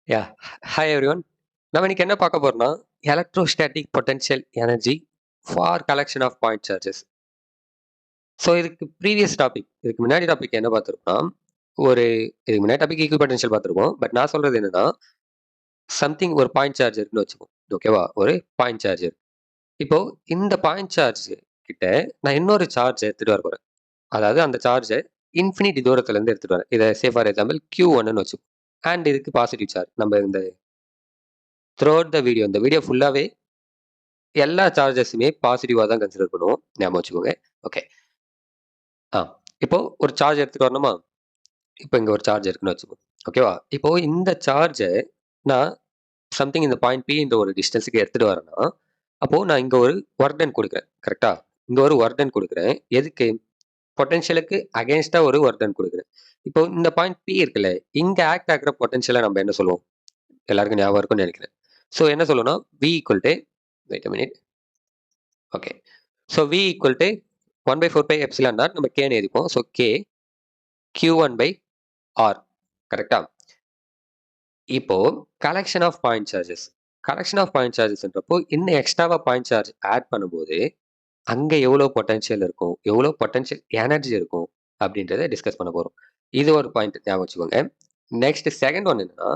Yeah hi everyone. நம்ம இன்னைக்கு என்ன பார்க்க போறோம்னா electrostatic potential energy for collection of point charges. So இதுக்கு முன்னாடி டாபிக் என்ன பார்த்துருக்கோம்னா ஒரு இதுக்கு முன்னாடி டாபிக் ஈக்குவல் பொட்டன்ஷியல் பார்த்துருக்கோம். பட் நான் சொல்றது என்னன்னா சம்திங் ஒரு பாயிண்ட் சார்ஜ் இருக்குன்னு வச்சுக்கோம். ஓகேவா? ஒரு பாயிண்ட் சார்ஜ் இருக்கு. இப்போ இந்த பாயிண்ட் சார்ஜ் கிட்ட நான் இன்னொரு சார்ஜ் எடுத்துட்டு வர போறேன். அதாவது அந்த சார்ஜை இன்ஃபினிட்டி தூரத்துல இருந்து எடுத்துட்டு வரேன். இதை சே ஃபார் எக்ஸாம்பிள் Q1 வச்சுக்கோம். அண்ட் இதுக்கு பாசிட்டிவ் சார்ஜ். நம்ம இந்த த்ரூ அவுட் த வீடியோ இந்த வீடியோ ஃபுல்லாவே எல்லா சார்ஜஸுமே பாசிட்டிவா தான் கன்சிடர் பண்ணுவோம். ஞாபகம் வச்சுக்கோங்க. ஓகே. ஆ இப்போ ஒரு சார்ஜ் எடுத்துட்டு வரணுமா? இப்போ இங்க ஒரு சார்ஜ் இருக்குன்னு வச்சுக்கோங்க. ஓகேவா? இப்போ இந்த சார்ஜ நான் சம்திங் இந்த பாயிண்ட் P இந்த ஒரு டிஸ்டன்ஸ்க்கு எடுத்துட்டு வரேன்னா, அப்போ நான் இங்க ஒரு வொர்க் டன் குடுக்குறேன். கரெக்ட்டா? இங்க ஒரு வொர்க் டன் குடுக்குறேன். எதுக்கு? பொட்டன்ஷியலுக்கு அகைன்ஸ்ட்டா ஒரு வொர்க் டன் குடுக்குறேன். இப்போ இந்த பாயிண்ட் P இருக்குல்ல, இங்க ஆக்ட் ஆகுற பொட்டன்ஷியல நம்ம என்ன சொல்லுவோம்? எல்லாருக்கும் ஞாபகம் இருக்கும்னு நெனைக்கிறேன். ஸோ என்ன சொல்லுவோம்னா, V equal to wait a minute. Okay. So V equal to 1/4 pi epsilon naught நம்ம Kன்னு எழுதிப்போம். So K Q1/R. கரெக்ட்டா? இப்போ கலெக்ஷன் ஆஃப் பாயிண்ட் சார்ஜஸ்ன்றப்போ இன்னும் எக்ஸ்ட்ராவா பாயிண்ட் சார்ஜ் ஆட் பண்ணும்போது, அங்க எவ்வளோ பொட்டன்ஷியல் இருக்கும்? எவ்வளோ பொட்டன்ஷியல் எனர்ஜி இருக்கும்? அப்படின்றத டிஸ்கஸ் பண்ண போறோம். இது ஒரு பாயிண்ட் ஞாபகம் வச்சுக்கோங்க. நெக்ஸ்ட் செகண்ட் ஒன் என்னன்னா,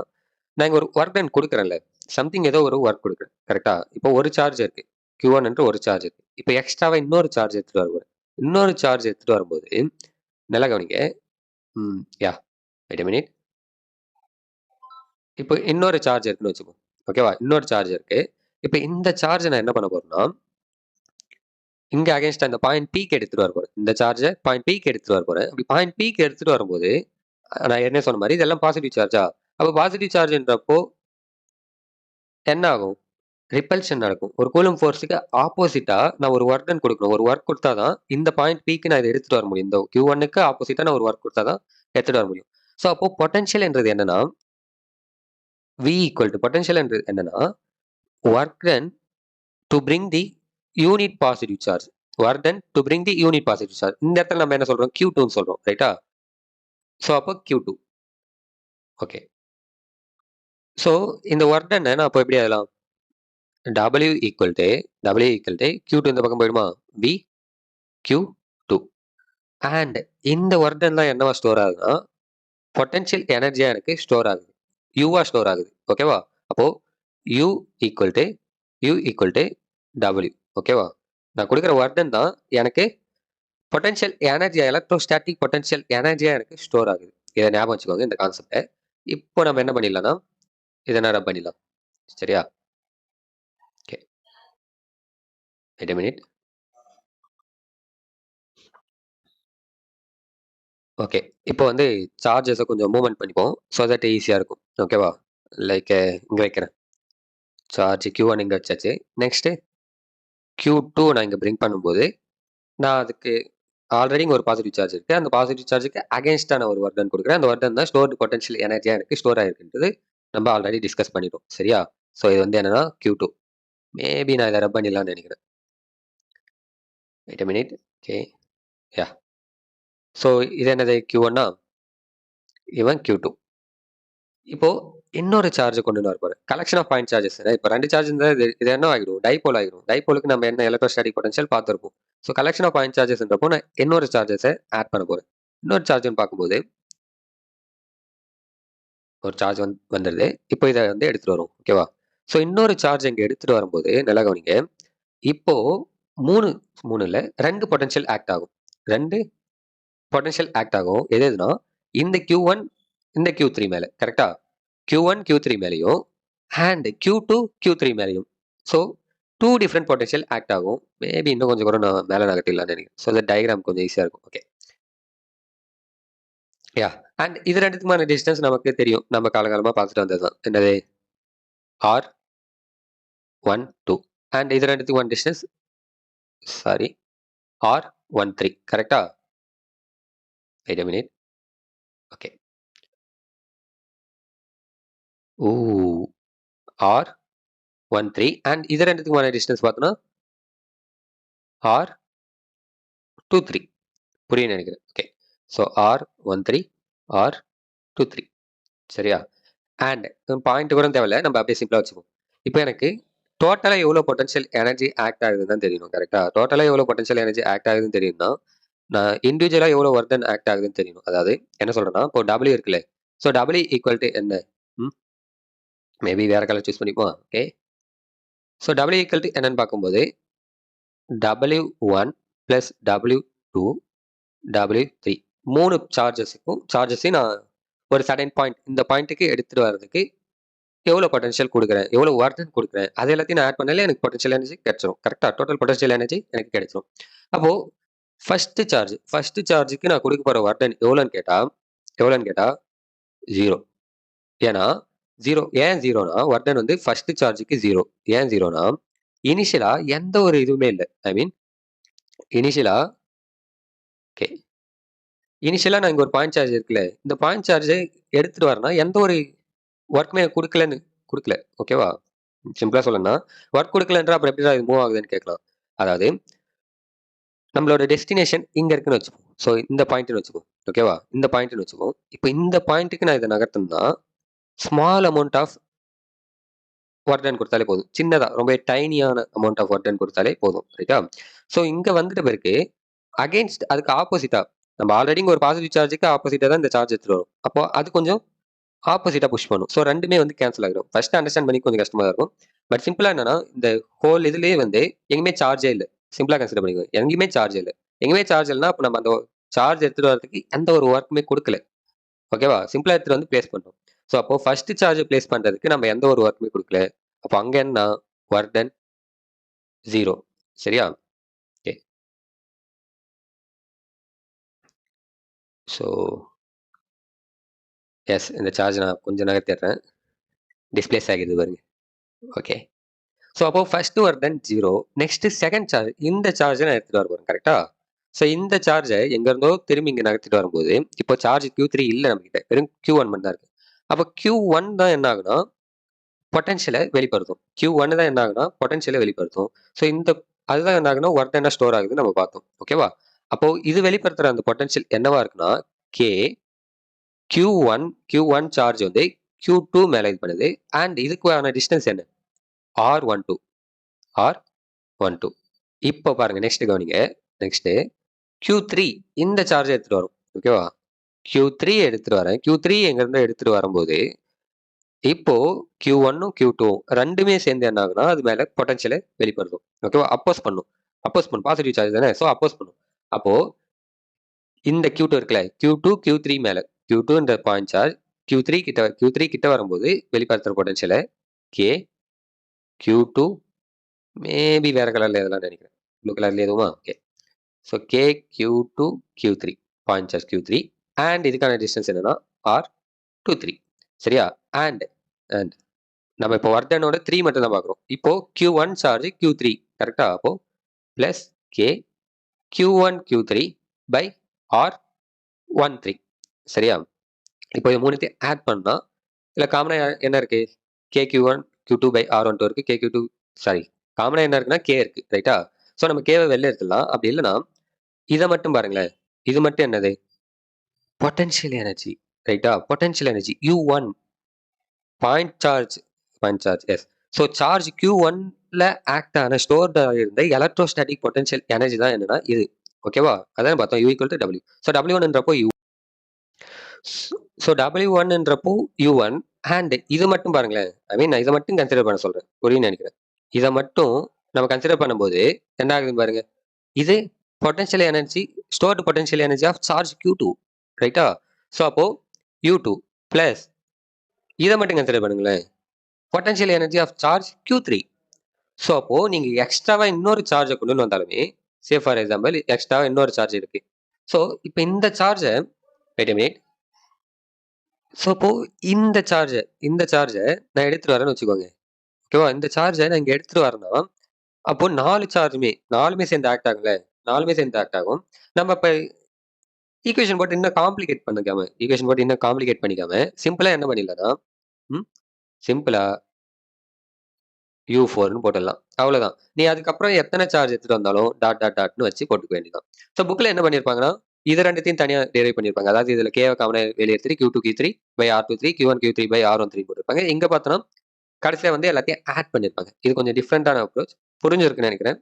நான் இங்க ஒரு வொர்க் டன் குடுக்குறேன்ல. சம்திங் ஏதோ ஒரு வொர்க் குடுக்குறேன். கரெக்ட்டா? இப்போ ஒரு சார்ஜ் இருக்கு. Q1 என்ற ஒரு சார்ஜ் இருக்கு. இப்போ எக்ஸ்ட்ராவா இன்னொரு சார்ஜ் எடுத்துட்டு வருவேன். இன்னொரு சார்ஜ் எடுத்துட்டு வரும்போது, நல்லா கவனிங்க. யாஹ்! Wait a minute. இப்போ இன்னொரு சார்ஜ் இருக்குன்னு வச்சுப்போம். ஓகேவா? இன்னொரு சார்ஜ் இருக்கு. இப்போ இந்த சார்ஜ நான் என்ன பண்ண போறேன்னா, இங்க அகைன்ஸ்ட்டா இந்த பாயிண்ட் Pக்கு எடுத்துட்டு வர போறேன். இந்த சார்ஜ பாயிண்ட் Pக்கு எடுத்துட்டு வர போறேன். அப்படி பாயிண்ட் Pக்கு எடுத்துட்டு வரும்போது, நான் ஏற்கனவே சொன்ன மாரி இதெல்லாம் பாசிட்டிவ் சார்ஜா? அப்ப பாசிட்டிவ் சார்ஜ்ன்றப்போ என்ன ஆகும்? ரிப்பல்ஷன் நடக்கும். ஒரு கூலம்ப் ஃபோர்ஸ்க்கு ஆப்போசிட்டா நான் ஒரு வொர்க் டன் குடுக்கணும். ஒரு வொர்க் குடுத்தா தான் இந்த பாயிண்ட் Pக்கு நான் இத எடுத்துட்டு வர முடியும். இந்த Q1க்கு ஆப்போசிட்டா நான் ஒரு வொர்க் குடுத்தா தான் எடுத்துட்டு வர முடியும். ஸோ அப்போ பொட்டன்ஷியல் என்றது என்னன்னா, V ஈக்குவல் டூ பொட்டன்ஷியல் என்றது என்னன்னா, work done to bring the unit positive charge. Work done to bring the unit positive charge. இந்த இடத்துல நம்ம என்ன சொல்றோம்? Q2ன்னு சொல்றோம். ரைட்டா? ஸோ அப்போ Q2. ஓகே. ஸோ இந்த வொர்க் டன்ன நான் அப்போ எப்படி எழுதலாம்? W ஈக்குவல் டூ Q2 இந்த பக்கம் போயிடுமா? V Q2. அண்ட் இந்த வொர்க் டன் தான் என்னவா ஸ்டோர் ஆகுதுன்னா, பொட்டன்ஷியல் எனர்ஜியா எனக்கு ஸ்டோர் ஆகுது. யூவா ஸ்டோர் ஆகுது. ஓகேவா? அப்போ U ஈக்குவல் டூ W. ஓகேவா? நான் குடுக்குற வொர்க் டன் தான் எனக்கு பொட்டன்ஷியல் எனர்ஜியா எலக்ட்ரோஸ்டாட்டிக் பொட்டன்ஷியல் எனர்ஜியா எனக்கு ஸ்டோர் ஆகுது. இத ஞாபகம் வச்சுக்கோங்க இந்த கான்செப்ட்ட. இப்போ நம்ம என்ன பண்ணிடலாம்னா, இத நான் ரப் பண்ணிடலாம். சரியா? Okay. Wait a minute. Okay. இப்போ வந்து சார்ஜஸ கொஞ்சம் மூவ்மெண்ட் பண்ணிப்போம். ஸோ தட் ஈஸியா இருக்கும். ஓகேவா? லைக் இங்க வைக்கிறேன். சார்ஜ் Q1 இங்க வச்சாச்சு. நெக்ஸ்ட் Q2 நான் இங்க பிரிங் பண்ணும்போது, நான் அதுக்கு ஆல்ரெடி இங்க ஒரு பாசிட்டிவ் சார்ஜ் இருக்கு. அந்த பாசிட்டிவ் சார்ஜ்க்கு அகைன்ஸ்ட்டா நான் ஒரு வொர்க் டன் குடுக்குறேன். அந்த வொர்க் டன் தான் ஸ்டோர்டு பொட்டன்ஷியல் எனர்ஜியா எனக்கு ஸ்டோர் ஆயிருக்குன்றது நம்ம ஆல்ரெடி டிஸ்கஸ் பண்ணிட்டோம். சரியா? ஸோ இது வந்து என்னன்னா Q2. மேபி நான் இத ரப் பண்ணிடலாம்னு நெனைக்கிறேன். Wait a minute. Okay. Yeah! So இது என்னது Q1னா? இவன் Q2. இப்போ இன்னொரு சார்ஜ் கொண்டு வர போறேன். Collection of point charges. இப்ப 2 சார்ஜ் இருந்தா இது என்ன ஆகிடும்? டைபோல் ஆகிடும். டைபோலுக்கு நம்ம என்ன எலக்ட்ரோஸ்டாட்டிக் பொட்டன்ஷியல் பார்த்திருப்போம். ஸோ கலெக்ஷன் ஆஃப் பாயிண்ட் சார்ஜஸ்ன்றப்போ நான் இன்னொரு சார்ஜஸ ஆட் பண்ண போறேன். இன்னொரு சார்ஜ்ன்னு பார்க்கும்போது, ஒரு சார்ஜ் வந்துருது. இப்போ இத வந்து எடுத்துட்டு வருவோம். ஓகேவா? ஸோ இன்னொரு சார்ஜ் இங்க எடுத்துட்டு வரும்போது நல்லா கவனிங்க. இப்போ 3 இல்ல 2 பொட்டன்ஷியல் ஆக்ட் ஆகும். 2 பொட்டன்ஷியல் ஆக்ட் ஆகும். எது எதுனா, இந்த Q1, இந்த Q3 மேல. கரெக்ட்டா? Q1, Q3 மேலயும் அண்ட் Q2, Q3 மேலயும். ஸோ 2 டிஃபரெண்ட் பொட்டன்ஷியல் ஆக்ட் ஆகும். மேபி இன்னும் கொஞ்சம் கூட நான் மேல நகர்த்திடலாம்னு நினைக்கிறேன். ஸோ தட் டயகிராம் கொஞ்சம் ஈஸியா இருக்கும். ஓகே. யாஹ்! அண்ட் இது 2த்துக்குமான டிஸ்டன்ஸ் நமக்கு தெரியும். நம்ம காலங்காலமா பார்த்துட்டு வந்தது தான். என்னது? R12 அண்ட் இது 2த்துக்குமான டிஸ்டன்ஸ் சாரி R13. கரெக்ட்டா? Wait a minute. Okay. Oh! R13 and இது 2த்துக்குமான டிஸ்டன்ஸ் பார்த்தோம்னா R23. புரியும்னு நினைக்கிறேன். ஓகே. So R13, R23. சரியா? அண்ட் பாயிண்ட் கூட தேவையில்ல. நம்ம அப்படியே சிம்பிளா வச்சுப்போம். இப்போ எனக்கு டோட்டலா எவ்வளோ பொட்டன்ஷியல் எனர்ஜி ஆக்ட் ஆகுதுன்னு தான் தெரியணும். கரெக்ட்டா? டோட்டலா எவ்வளோ பொட்டன்ஷியல் எனர்ஜி ஆக்ட் ஆகுதுன்னு தெரியும்னா, நான் இண்டிவிஜுவலா எவ்வளோ ஒர்க் டன் ஆக்ட் ஆகுதுன்னு தெரியணும். அதாவது என்ன சொல்றேன்னா, இப்போ W இருக்குல்ல. ஸோ W ஈக்குவல் டூ என்ன? ம். மேபி வேற கலர் சூஸ் பண்ணிப்போம். Okay. So W equal to என்னன்னு பார்க்கும்போது, W1 பிளஸ் W2 W3 3 சார்ஜஸையும் நான் ஒரு சர்டைன் பாயிண்ட் இந்த பாயிண்ட்டுக்கு எடுத்துட்டு வர்றதுக்கு எவ்வளோ பொட்டன்ஷியல் குடுக்குறேன், எவ்வளோ ஒர்க் டன் குடுக்குறேன், அது எல்லாத்தையும் நான் ஆட் பண்ணாலே எனக்கு பொட்டன்ஷியல் எனர்ஜி கிடைச்சிரும். கரெக்ட்டா? டோட்டல் பொட்டன்ஷியல் எனர்ஜி எனக்கு கிடைச்சிரும். அப்போ ஃபர்ஸ்ட் சார்ஜ்க்கு நான் குடுக்க போற ஒர்க் டன் எவ்வளோன்னு கேட்டா 0. ஏன்னா 0 ஏன் 0னா ஒர்க் டன் வந்து ஃபர்ஸ்ட் சார்ஜ்க்கு 0. ஏன் 0னா இனிஷியலா எந்த ஒரு இதுவுமே இல்ல. ஐ மீன் இனிஷியலா ஓகே. இனிஷியலா நான் இங்க ஒரு பாயிண்ட் சார்ஜ் இருக்குல்ல. இந்த பாயிண்ட் சார்ஜ எடுத்துட்டு வரேன்னா எந்த ஒரு ஒர்க்குமே குடுக்கல. ஓகேவா? சிம்பிளா சொல்லணும்னா, ஒர்க் குடுக்கலன்றா அப்புறம் எப்படிடா இது மூவ் ஆகுதுன்னு கேட்கலாம். அதாவது நம்மளோட டெஸ்டினேஷன் இங்க இருக்குன்னு வச்சுப்போம். ஸோ இந்த பாயிண்ட்ன்னு வச்சுப்போம். ஓகேவா? இந்த பாயிண்ட்ன்னு வச்சுப்போம். இப்ப இந்த பாயிண்ட்க்கு நான் இத நகர்த்தணும்னா, small amount of work done குடுத்தாலே போதும். சின்னதா ரொம்ப டைனியான அமௌண்ட் ஆஃப் ஒர்க் டன் குடுத்தாலே போதும். ரைட்டா? ஸோ இங்க வந்துட்ட பிறகு அதுக்கு ஆப்போசிட்டா நம்ம ஆல்ரெடி இங்க ஒரு பாசிட்டிவ் சார்ஜ்க்கு ஆப்போசிட்டா தான் இந்த சார்ஜ் எடுத்துட்டு வரும். அப்போ அது கொஞ்சம் ஆப்போசிட்டா புஷ் பண்ணும். ஸோ 2மே வந்து கேன்சல் ஆகிடும். ஃபர்ஸ்ட் அண்டர்ஸ்டாண்ட் பண்ணி கொஞ்சம் கஷ்டமா தான் இருக்கும். பட் சிம்பிளா என்னன்னா, இந்த ஹோல் இதுலயே வந்து எங்கேயுமே சார்ஜே இல்ல. சிம்பிளா கன்சிடர் பண்ணிக்கோங்க. எங்கேயுமே சார்ஜ் இல்ல. எங்கேயுமே சார்ஜ் இல்லன்னா, அப்ப நம்ம அந்த சார்ஜ் எடுத்துட்டு வரதுக்கு எந்த ஒரு ஒர்க்குமே குடுக்கல. ஓகேவா? சிம்பிளா எடுத்துட்டு வந்து பிளேஸ் பண்றோம். ஸோ அப்போ ஃபர்ஸ்ட் சார்ஜ் பிளேஸ் பண்றதுக்கு நம்ம எந்த ஒரு ஒர்க்குமே குடுக்கல. அப்போ அங்க என்ன ஒர்க் டன் 0. சரியா? ஓகே. ஸோ எஸ் இந்த சார்ஜ் நான் கொஞ்சம் நகர்த்திடுறேன். டிஸ்பிளேஸ் ஆகிடுது பாருங்க. ஓகே. ஸோ அப்போ first work done 0. Next second charge. இந்த சார்ஜ நான் எடுத்துட்டு வர போறேன். கரெக்ட்டா? ஸோ இந்த சார்ஜ எங்க இருந்தோ திரும்பி இங்க நகர்த்திட்டு வரும்போது, இப்போ சார்ஜ் Q3 இல்ல நம்மகிட்ட. வெறும் Q1 மட்டும் தான் இருக்கு. அப்போ Q1 தான் என்ன ஆகும்னா, பொட்டன்ஷியல வெளிப்படுத்தும். Q1 தான் என்ன ஆகும்னா, பொட்டன்ஷியல வெளிப்படுத்தும். ஸோ அதுதான் என்ன ஆகும்னா, ஒர்க் டன்னா ஸ்டோர் ஆகுதுன்னு நம்ம பார்த்தோம். ஓகேவா? அப்போ இது வெளிப்படுத்துற அந்த பொட்டன்ஷியல் என்னவா இருக்குன்னா, K Q1 சார்ஜ் வந்து Q2 மேல இது பண்ணுது. அண்ட் இதுக்கான டிஸ்டன்ஸ் என்ன? R12 R12. இப்போ பாருங்க நெக்ஸ்ட் கவனிங்க. நெக்ஸ்ட் Q3 இந்த சார்ஜ் எடுத்துட்டு வரும். ஓகேவா? Q3 எடுத்துட்டு வரேன். Q3 எங்க இருந்து எடுத்துட்டு வரும்போது, இப்போ Q1ம் Q2ம் 2மே சேர்ந்து என்ன ஆகும்னா, அது மேல பொட்டன்ஷியல வெளிப்படுத்தும். ஓகேவா? அப்போஸ் பண்ணும். பாசிட்டிவ் சார்ஜ் தானே. ஸோ அப்போஸ் பண்ணும். அப்போ இந்த Q2 இருக்குல்ல, Q3 மேல Q2 இந்த பாயிண்ட் சார்ஜ் Q3 கிட்ட வரும்போது வெளிப்படுத்துற பொட்டன்ஷியல K Q2 மேபி வேற கலர்ல எதெல்லாம் நினைக்கிறேன். ப்ளூ கலர்ல எதுவுமா? Okay. So K Q2 Q3 point charge Q3 and இதுக்கான டிஸ்டன்ஸ் என்னன்னா R23. சரியா? அண்ட் அண்ட் நம்ம இப்போ ஒர்க் டன்னோட 3 மட்டும் தான் பார்க்குறோம். இப்போ Q1 சார்ஜ் Q3 கரெக்ட்டா? அப்போ plus K Q1 Q3 by R13. சரியா? இப்போ இது 3த்தையும் ஆட் பண்ணா, இதுல காமனா என்ன இருக்கு? KQ1 Q2 பை R12 இருக்கு. KQ2 சாரி காமனா என்ன இருக்குன்னா K இருக்கு. ரைட்டா? ஸோ நம்ம Kவ வெளில எடுத்துடலாம். அப்படி இல்லன்னா, இத மட்டும் பாருங்களேன். இது மட்டும் என்னது? Potential energy. ரைட்டா? Potential energy U1 point charges. So charge Q1ல ஆக்ட் ஆன ஸ்டோர்ட் ஆகியிருந்த எலக்ட்ரோஸ்டாட்டிக் பொட்டன்ஷியல் எனர்ஜி தான் என்னன்னா இது. ஓகேவா? அதான் பார்த்தோம். U equal to W. So W1ன்றப்போ ஸோ W1ன்றப்போ U1 அண்ட் இது மட்டும் பாருங்களேன். ஐ மீன் நான் இத மட்டும் கன்சிடர் பண்ண சொல்றேன். புரியும்னு நெனைக்கிறேன். இத மட்டும் நம்ம கன்சிடர் பண்ணும்போது என்ன ஆகுதுன்னு பாருங்க. இது potential energy stored potential energy of charge Q2. ரைட்டா? ஸோ அப்போ U2 பிளஸ் இத மட்டும் கன்சிடர் பண்ணுங்களேன். Potential energy of charge Q3. So அப்போ நீங்க எக்ஸ்ட்ராவா இன்னொரு சார்ஜ கொண்டு வந்தாலுமே, சே ஃபார் எக்ஸாம்பிள் எக்ஸ்ட்ராவா இன்னொரு சார்ஜ் இருக்கு. ஸோ இப்ப இந்த சார்ஜ வெயிட் எ மினிட். ஸோ அப்போ இந்த சார்ஜ நான் எடுத்துட்டு வரேன்னு வச்சுக்கோங்க. ஓகேவா? இந்த சார்ஜ நான் இங்க எடுத்துட்டு வரேன்னா, அப்போ 4மே சேர்ந்து ஆக்ட் ஆகும்ல. 4மே சேர்ந்து ஆக்ட் ஆகும். நம்ம இப்ப ஈக்குவேஷன் போட்டு இன்னும் காம்ப்ளிகேட் பண்ணிக்காம, சிம்பிளா என்ன பண்ணிடலாம்னா, ம் சிம்பிளா U4ன்னு போட்டுடலாம். அவ்வளோதான். நீ அதுக்கப்புறம் எத்தன சார்ஜ் எடுத்துட்டு வந்தாலும் டாட் டாட் டாட்ன்னு வச்சு போட்டுக்க வேண்டியது தான். ஸோ புக்ல என்ன பண்ணியிருப்பாங்கன்னா இது 2த்தையும் தனியா டெரைவ் பண்ணியிருப்பாங்க. அதாவது இதுல K காமனா வெளிய எடுத்துட்டு Q2 Q3 by R23 Q1 Q3 by R13 போட்டிருப்பாங்க. இங்க பார்த்தோம்னா கடைசியா வந்து எல்லாத்தையும் ஆட் பண்ணியிருப்பாங்க. இது கொஞ்சம் டிஃபரெண்டான அப்ரோச். புரிஞ்சிருக்குன்னு நெனைக்கிறேன்.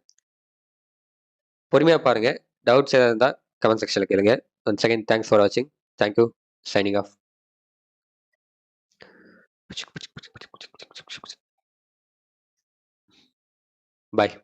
பொறுமையா பாருங்க. டவுட்ஸ் ஏதாவது இருந்தா கமெண்ட் செக்ஷன்ல கேளுங்க. ஒன்ஸ் அகைன் தேங்க்ஸ் ஃபார் வாட்சிங். Thank you. Signing off. Bye.